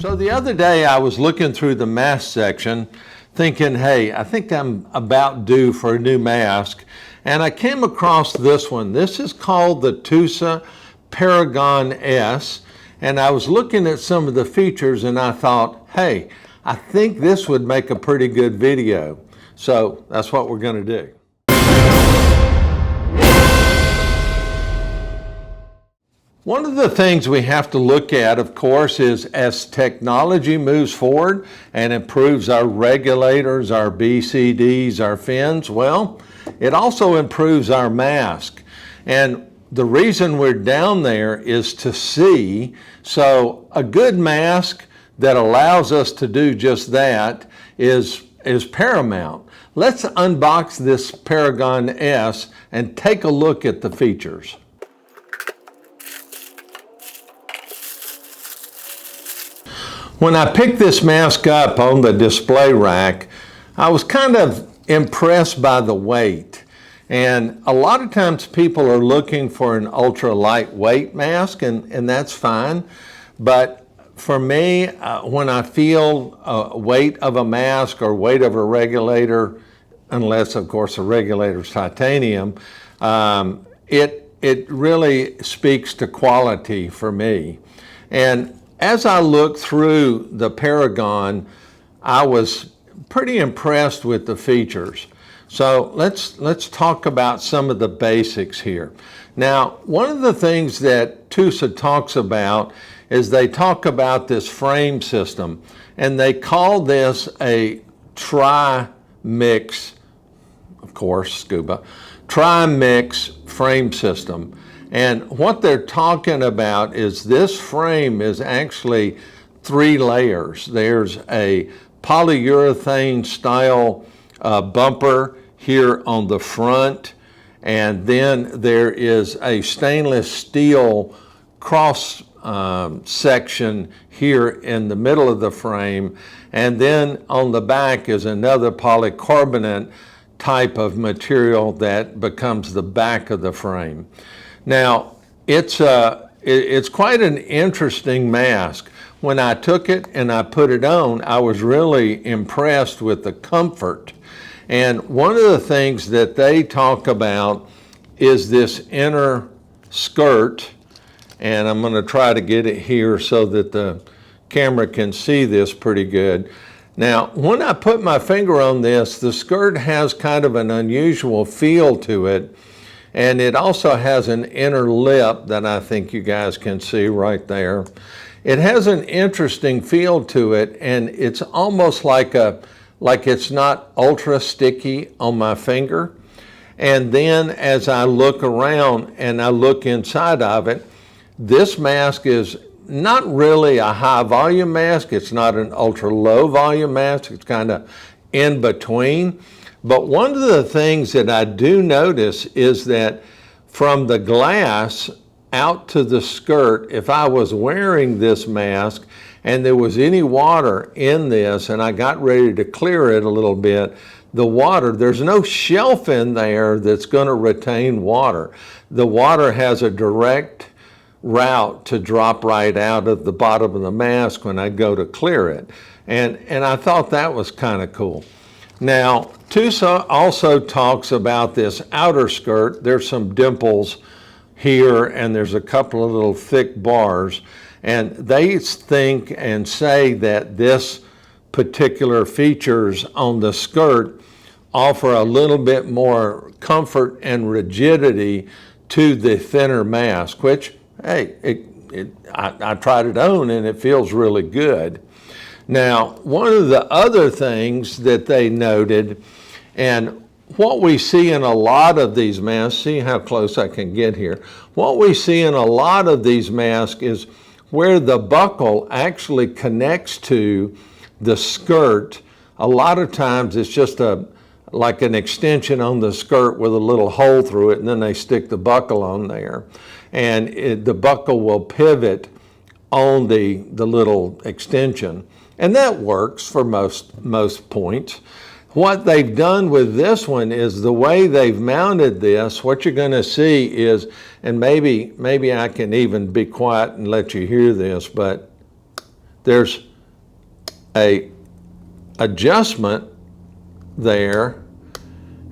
So the other day I was looking through the mask section thinking, hey, I think I'm about due for a new mask. And I came across this one. This is called the TUSA Paragon S. And I was looking at some of the features and I thought, hey, I think this would make a pretty good video. So that's what we're going to do. One of the things we have to look at, of course, is as technology moves forward and improves our regulators, our BCDs, our fins, well, it also improves our mask. And the reason we're down there is to see. So a good mask that allows us to do just that is paramount. Let's unbox this Paragon S and take a look at the features. When I picked this mask up on the display rack, I was kind of impressed by the weight. And a lot of times people are looking for an ultra lightweight mask, and that's fine. But for me, when I feel weight of a mask or weight of a regulator, unless of course the regulator's titanium, it really speaks to quality for me. And as I looked through the Paragon, I was pretty impressed with the features. So let's talk about some of the basics here. Now, one of the things that TUSA talks about is they talk about this frame system, and they call this a tri-mix, of course, scuba, tri-mix frame system. And what they're talking about is this frame is actually 3 layers. There's a polyurethane style bumper here on the front, and then there is a stainless steel cross section here in the middle of the frame, and then on the back is another polycarbonate type of material that becomes the back of the frame. Now, it's quite an interesting mask. When I took it and I put it on, I was really impressed with the comfort. And one of the things that they talk about is this inner skirt, and I'm going to try to get it here so that the camera can see this pretty good. Now, when I put my finger on this, the skirt has kind of an unusual feel to it. And it also has an inner lip that I think you guys can see right there. It has an interesting feel to it, and it's almost like it's not ultra sticky on my finger. And then as I look around and I look inside of it, this mask is not really a high volume mask. It's not an ultra low volume mask. It's kind of in between. But one of the things that I do notice is that from the glass out to the skirt, if I was wearing this mask and there was any water in this and I got ready to clear it a little bit, the water, there's no shelf in there that's going to retain water. The water has a direct route to drop right out of the bottom of the mask when I go to clear it. And I thought that was kind of cool. Now, TUSA also talks about this outer skirt. There's some dimples here, and there's a couple of little thick bars. And they think and say that this particular features on the skirt offer a little bit more comfort and rigidity to the thinner mask, which, hey, I tried it on and it feels really good. Now, one of the other things that they noted, and what we see in a lot of these masks, see how close I can get here, what we see in a lot of these masks is where the buckle actually connects to the skirt. A lot of times it's just like an extension on the skirt with a little hole through it, and then they stick the buckle on there. And the buckle will pivot on the little extension. And that works for most points. What they've done with this one is the way they've mounted this, what you're going to see is, and maybe I can even be quiet and let you hear this, but there's a adjustment there,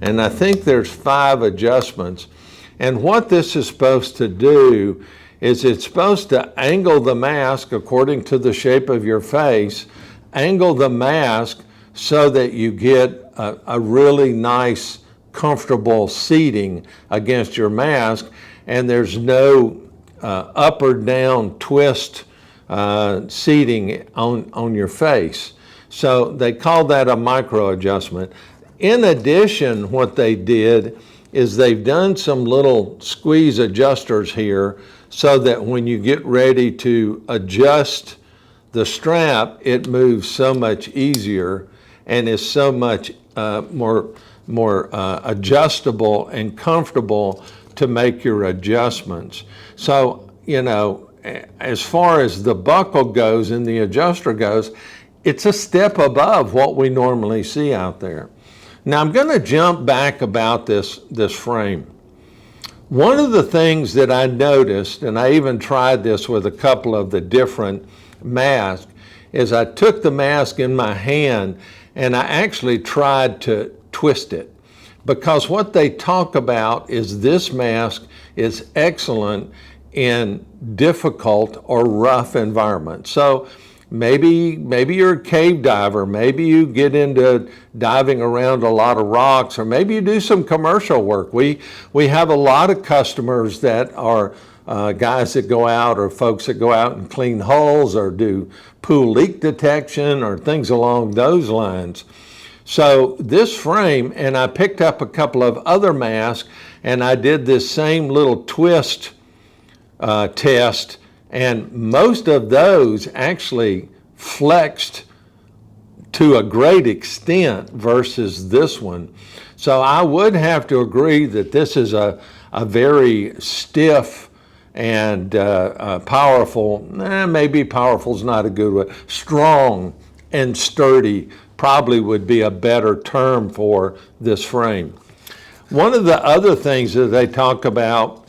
and I think there's 5 adjustments. And what this is supposed to do is it's supposed to angle the mask according to the shape of your face, angle the mask so that you get a really nice, comfortable seating against your mask, and there's no up or down twist seating on your face. So they call that a micro adjustment. In addition, what they did is they've done some little squeeze adjusters here so that when you get ready to adjust the strap, it moves so much easier and is so much more adjustable and comfortable to make your adjustments. So, you know, as far as the buckle goes and the adjuster goes, it's a step above what we normally see out there. Now I'm going to jump back about this frame. One of the things that I noticed, and I even tried this with a couple of the different masks, is I took the mask in my hand and I actually tried to twist it. Because what they talk about is this mask is excellent in difficult or rough environments. So maybe you're a cave diver, maybe you get into diving around a lot of rocks, or maybe you do some commercial work. We have a lot of customers that are guys that go out, or folks that go out and clean hulls or do pool leak detection or things along those lines. So this frame, and I picked up a couple of other masks and I did this same little twist test, and most of those actually flexed to a great extent versus this one. So I would have to agree that this is a very stiff and powerful, maybe powerful is not a good word, strong and sturdy probably would be a better term for this frame. One of the other things that they talk about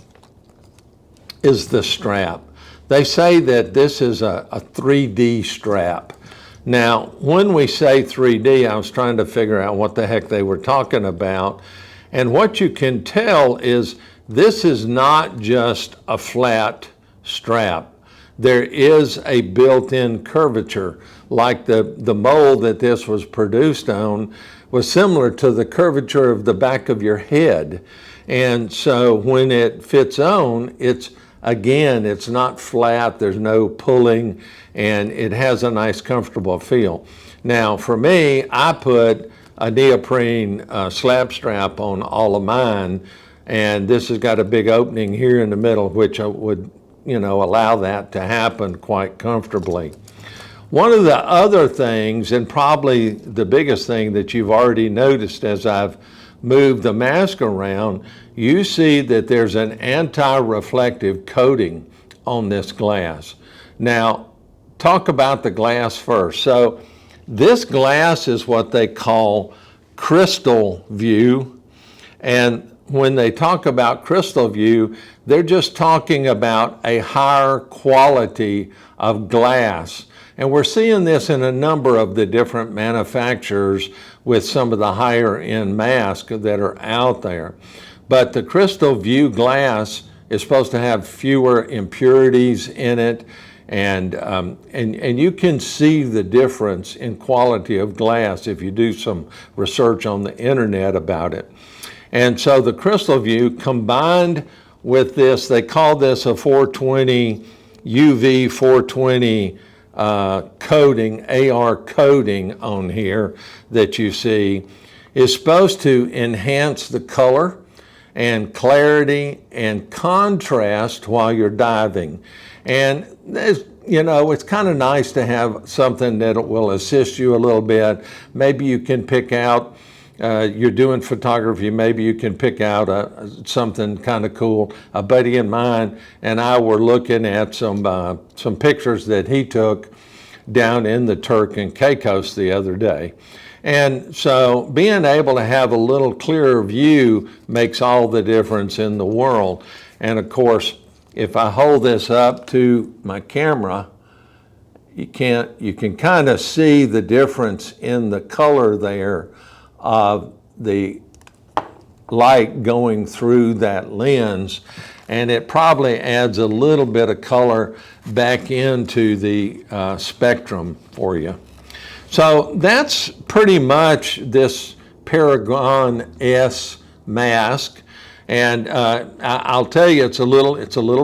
is the strap. They say that this is a 3D strap. Now, when we say 3D, I was trying to figure out what the heck they were talking about. And what you can tell is this is not just a flat strap. There is a built-in curvature, like the mold that this was produced on was similar to the curvature of the back of your head. And so when it fits on, it's not flat, there's no pulling, and it has a nice comfortable feel. Now for me, I put a neoprene slab strap on all of mine, and this has got a big opening here in the middle, which I would, allow that to happen quite comfortably. One of the other things, and probably the biggest thing that you've already noticed as I've moved the mask around, you see that there's an anti-reflective coating on this glass. Now, talk about the glass first. So this glass is what they call crystal view, and when they talk about crystal view, they're just talking about a higher quality of glass. And we're seeing this in a number of the different manufacturers with some of the higher end masks that are out there. But the crystal view glass is supposed to have fewer impurities in it, and you can see the difference in quality of glass if you do some research on the internet about it. And so the crystal view combined with this, they call this a 420 UV 420 coating, AR coating on here that you see, is supposed to enhance the color and clarity and contrast while you're diving. And it's kind of nice to have something that will assist you a little bit. Maybe you can pick out, you're doing photography, maybe you can pick out something kind of cool. A buddy of mine and I were looking at some pictures that he took down in the Turk and Caicos the other day. And so being able to have a little clearer view makes all the difference in the world. And of course, if I hold this up to my camera, you can kind of see the difference in the color there of the light going through that lens, and it probably adds a little bit of color back into the spectrum for you. So that's pretty much this Paragon S mask, and I'll tell you, it's a little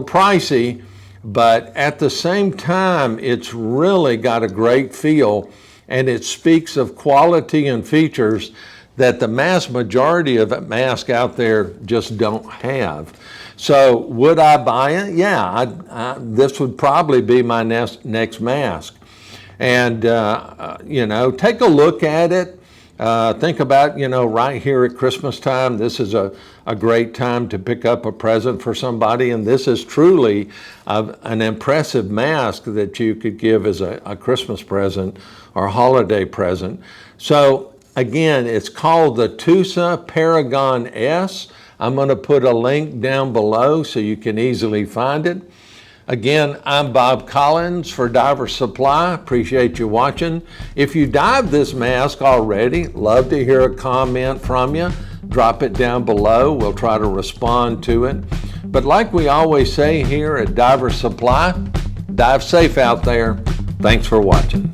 pricey, but at the same time, it's really got a great feel, and it speaks of quality and features that the mass majority of masks out there just don't have. So would I buy it? Yeah, this would probably be my next mask. And, you know, take a look at it. Think about, you know, right here at Christmas time, this is a great time to pick up a present for somebody. And this is truly an impressive mask that you could give as a Christmas present or holiday present. So again, it's called the TUSA Paragon S. I'm going to put a link down below so you can easily find it. Again, I'm Bob Collins for Diver Supply. Appreciate you watching. If you dive this mask already, love to hear a comment from you. Drop it down below. We'll try to respond to it. But like we always say here at Diver Supply, dive safe out there. Thanks for watching.